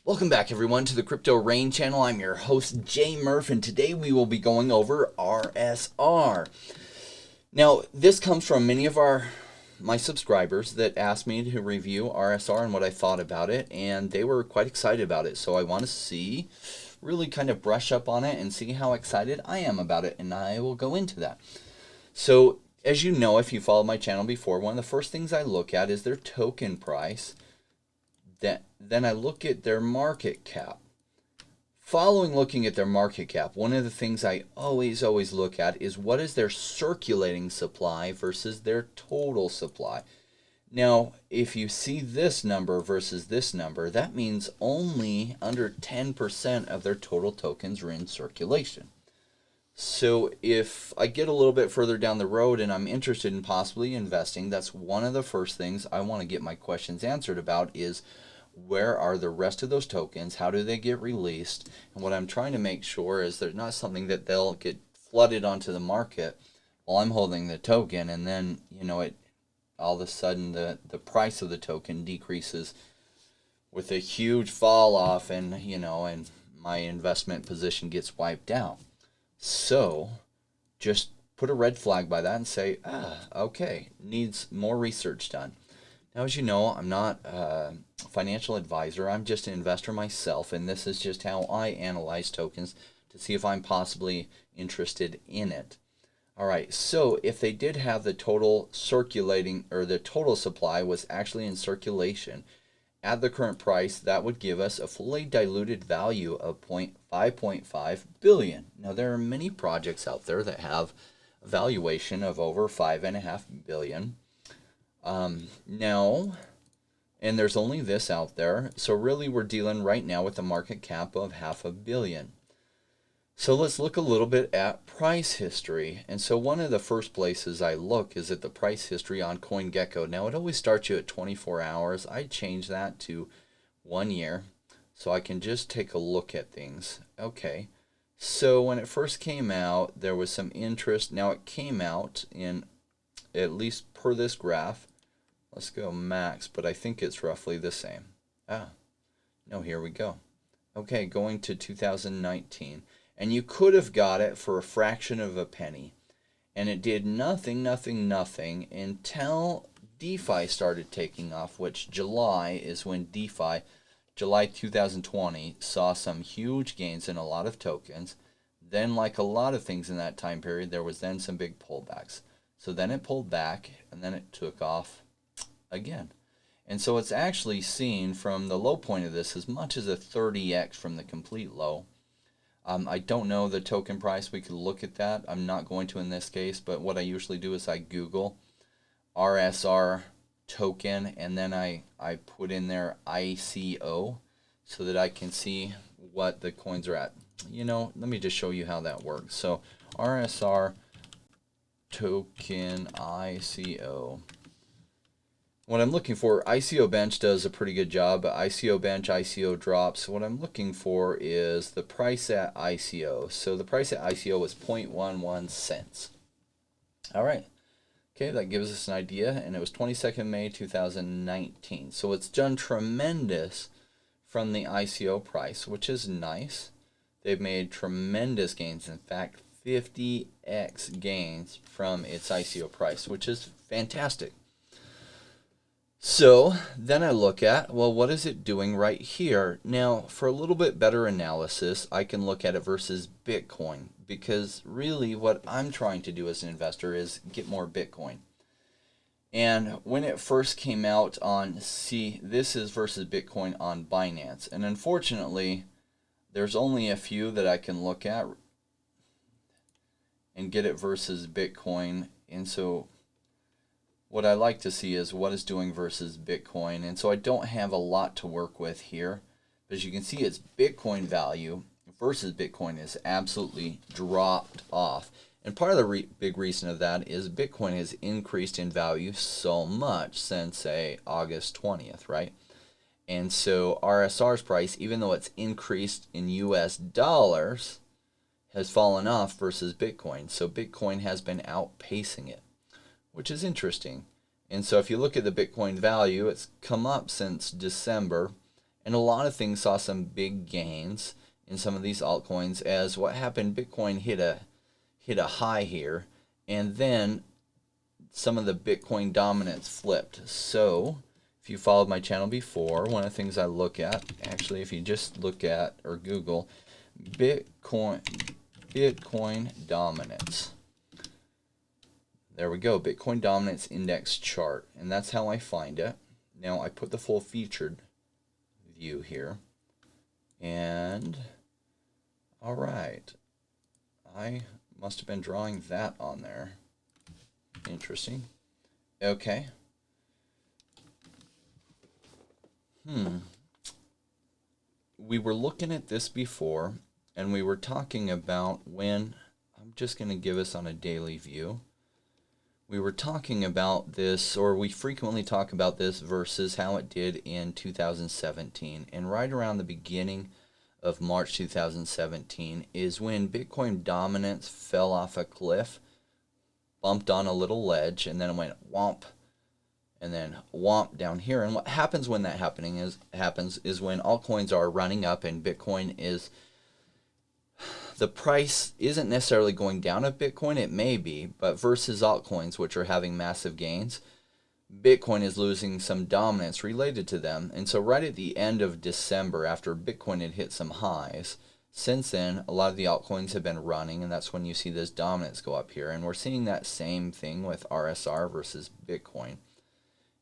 Welcome back, everyone, to the Crypto Rain channel. I'm your host, Jay Murph, and today we will be going over RSR. Now, this comes from many of my subscribers that asked me to review RSR and what I thought about it, and they were quite excited about it. So I want to really kind of brush up on it and see how excited I am about it, and I will go into that. So, as you know, if you followed my channel before, one of the first things I look at is their token price. Then I look at their market cap. Following looking at their market cap, one of the things I always look at is what is their circulating supply versus their total supply. Now, if you see this number versus this number, that means only under 10% of their total tokens are in circulation. So if I get a little bit further down the road and I'm interested in possibly investing, that's one of the first things I want to get my questions answered about is where are the rest of those tokens? How do they get released? And what I'm trying to make sure is there's not something that they'll get flooded onto the market while I'm holding the token, and then it all of a sudden the price of the token decreases with a huge fall off, and and my investment position gets wiped out. So just put a red flag by that and say, okay, needs more research done. Now, as you know, I'm not a financial advisor. I'm just an investor myself, and this is just how I analyze tokens to see if I'm possibly interested in it. All right, so if they did have the total circulating, or the total supply was actually in circulation at the current price, that would give us a fully diluted value of 5.5 billion. Now, there are many projects out there that have a valuation of over 5.5 billion. Now, and there's only this out there, so really we're dealing right now with a market cap of $500 million. So let's look a little bit at price history. And so one of the first places I look is at the price history on CoinGecko. Now, it always starts you at 24 hours. I change that to 1 year so I can just take a look at things. Okay, so when it first came out, there was some interest. Now, it came out in, at least per this graph, let's go max, but I think it's roughly the same. No, here we go. Okay, going to 2019. And you could have got it for a fraction of a penny. And it did nothing until DeFi started taking off, which July is when July 2020, saw some huge gains in a lot of tokens. Then, like a lot of things in that time period, there was then some big pullbacks. So then it pulled back, and then it took off again. And so it's actually seen from the low point of this as much as a 30x from the complete low. I don't know the token price. We could look at that. I'm not going to in this case, but what I usually do is I Google RSR token, and then I put in there ICO so that I can see what the coins are at. Let me just show you how that works. So RSR token ICO. What I'm looking for, ICO Bench does a pretty good job. ICO Bench, ICO drops. What I'm looking for is the price at ICO. So the price at ICO was 0.11 cents. All right. Okay, that gives us an idea. And it was 22nd May 2019. So it's done tremendous from the ICO price, which is nice. They've made tremendous gains. In fact, 50x gains from its ICO price, which is fantastic. So then I look at, well, what is it doing right here? Now, for a little bit better analysis, I can look at it versus Bitcoin, because really what I'm trying to do as an investor is get more Bitcoin. And when it first came out on, this is versus Bitcoin on Binance. And unfortunately, there's only a few that I can look at and get it versus Bitcoin. And so what I like to see is what it's doing versus Bitcoin. And so I don't have a lot to work with here. But as you can see, its Bitcoin value versus Bitcoin is absolutely dropped off. And part of the big reason of that is Bitcoin has increased in value so much since, say, August 20th, right? And so RSR's price, even though it's increased in US dollars, has fallen off versus Bitcoin. So Bitcoin has been outpacing it, which is interesting. And so if you look at the Bitcoin value, it's come up since December, And a lot of things saw some big gains in some of these altcoins. As what happened, Bitcoin hit a high here, and then some of the Bitcoin dominance flipped. So if you followed my channel before, one of the things I look at, actually if you just look at or Google Bitcoin dominance, there we go, Bitcoin dominance index chart, and that's how I find it. Now I put the full featured view here, and all right, I must have been drawing that on there. Interesting. Okay. We were looking at this before, and we were talking about when, I'm just going to give us on a daily view. We were talking about this, or we frequently talk about this versus how it did in 2017. And right around the beginning of March 2017 is when Bitcoin dominance fell off a cliff, bumped on a little ledge, and then it went womp, and then womp down here. And what happens when that happens is when altcoins are running up and Bitcoin is, the price isn't necessarily going down of Bitcoin, it may be, but versus altcoins, which are having massive gains, Bitcoin is losing some dominance related to them. And so right at the end of December, after Bitcoin had hit some highs, since then, a lot of the altcoins have been running, and that's when you see this dominance go up here. And we're seeing that same thing with RSR versus Bitcoin,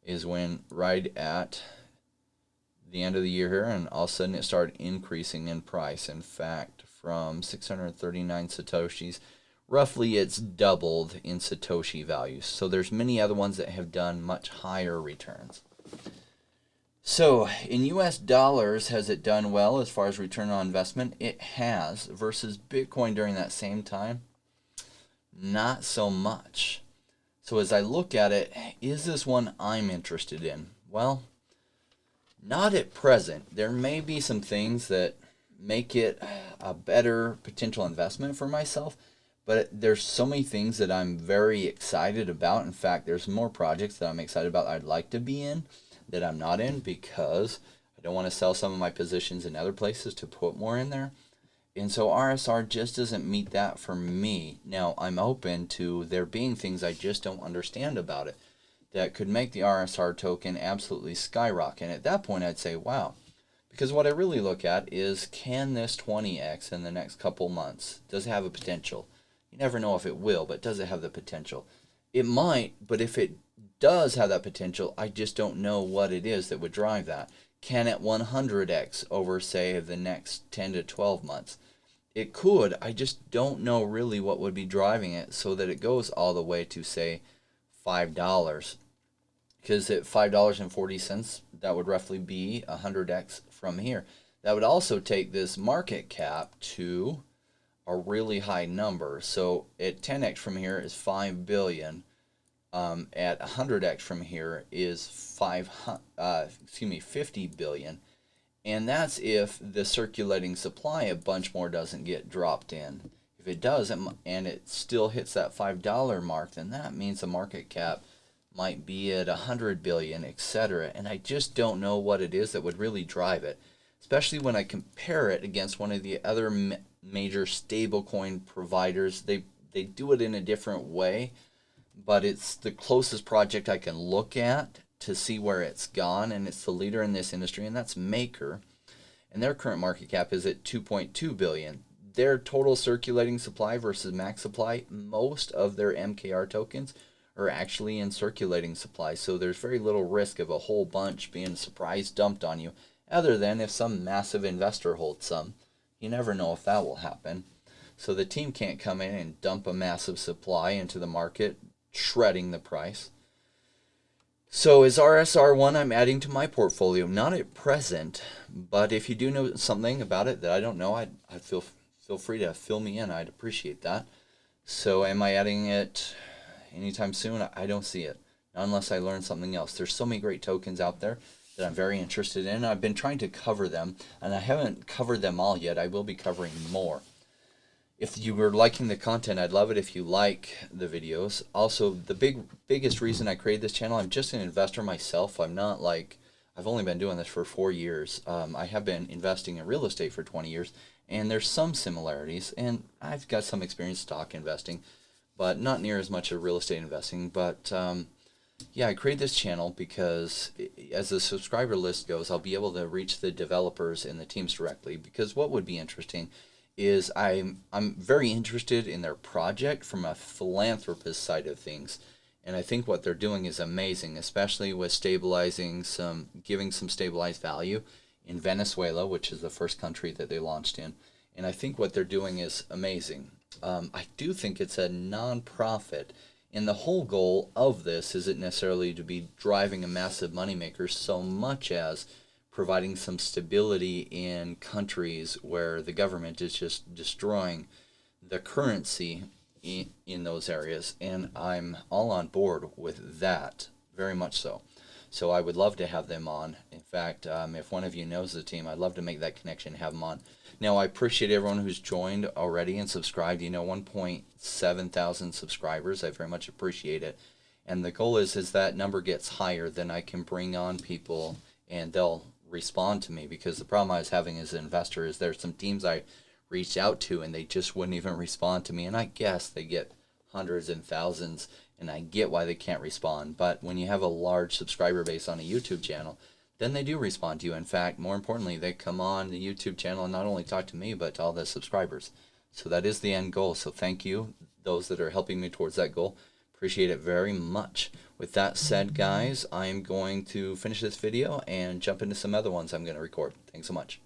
is when right at the end of the year here, and all of a sudden it started increasing in price. In fact, from 639 Satoshis, roughly it's doubled in Satoshi values. So there's many other ones that have done much higher returns. So in US dollars, has it done well as far as return on investment? It has. Versus Bitcoin during that same time, not so much. So as I look at it, is this one I'm interested in? Well, not at present. There may be some things that make it a better potential investment for myself, but there's so many things that I'm very excited about. In fact, there's more projects that I'm excited about I'd like to be in that I'm not in, because I don't want to sell some of my positions in other places to put more in there. And so RSR just doesn't meet that for me. Now, I'm open to there being things I just don't understand about it that could make the RSR token absolutely skyrocket. And at that point, I'd say, wow. Because what I really look at is, can this 20x in the next couple months? Does it have a potential? You never know if it will, but does it have the potential? It might, but if it does have that potential, I just don't know what it is that would drive that. Can it 100x over, say, the next 10 to 12 months? It could. I just don't know really what would be driving it so that it goes all the way to, say, $5. Because at $5.40, that would roughly be 100x from here. That would also take this market cap to a really high number. So at 10x from here is 5 billion. At 100x from here is 50 billion. And that's if the circulating supply, a bunch more, doesn't get dropped in. If it does, and it still hits that $5 mark, then that means the market cap might be at 100 billion, etc. And I just don't know what it is that would really drive it, especially when I compare it against one of the other major stablecoin providers. They do it in a different way, but it's the closest project I can look at to see where it's gone, and it's the leader in this industry, and that's Maker. And their current market cap is at 2.2 billion. Their total circulating supply versus max supply, most of their MKR tokens are actually in circulating supply, so there's very little risk of a whole bunch being surprise dumped on you, other than if some massive investor holds some. You never know if that will happen. So the team can't come in and dump a massive supply into the market, shredding the price. So is RSR one I'm adding to my portfolio? Not at present, but if you do know something about it that I don't know, I'd feel free to fill me in. I'd appreciate that. So am I adding it anytime soon? I don't see it, not unless I learn something else. There's so many great tokens out there that I'm very interested in. I've been trying to cover them, and I haven't covered them all yet. I will be covering more. If you were liking the content, I'd love it if you like the videos. Also, the biggest reason I created this channel, I'm just an investor myself. I'm not like, I've only been doing this for 4 years. I have been investing in real estate for 20 years, and there's some similarities, and I've got some experience stock investing, but not near as much of real estate investing. But yeah, I created this channel because as the subscriber list goes, I'll be able to reach the developers and the teams directly. Because what would be interesting is I'm very interested in their project from a philanthropist side of things. And I think what they're doing is amazing, especially with giving some stabilized value in Venezuela, which is the first country that they launched in. And I think what they're doing is amazing. I do think it's a non-profit, and the whole goal of this isn't necessarily to be driving a massive moneymaker so much as providing some stability in countries where the government is just destroying the currency in those areas. And I'm all on board with that, very much so. So I would love to have them on. In fact, if one of you knows the team, I'd love to make that connection, have them on. Now, I appreciate everyone who's joined already and subscribed. 1.7 thousand subscribers. I very much appreciate it. And the goal is that number gets higher, then I can bring on people and they'll respond to me. Because the problem I was having as an investor is there's some teams I reached out to and they just wouldn't even respond to me. And I guess they get hundreds and thousands, and I get why they can't respond. But when you have a large subscriber base on a YouTube channel, then they do respond to you. In fact, more importantly, they come on the YouTube channel and not only talk to me, but to all the subscribers. So that is the end goal. So thank you, those that are helping me towards that goal. Appreciate it very much. With that said, guys, I am going to finish this video and jump into some other ones I'm going to record. Thanks so much.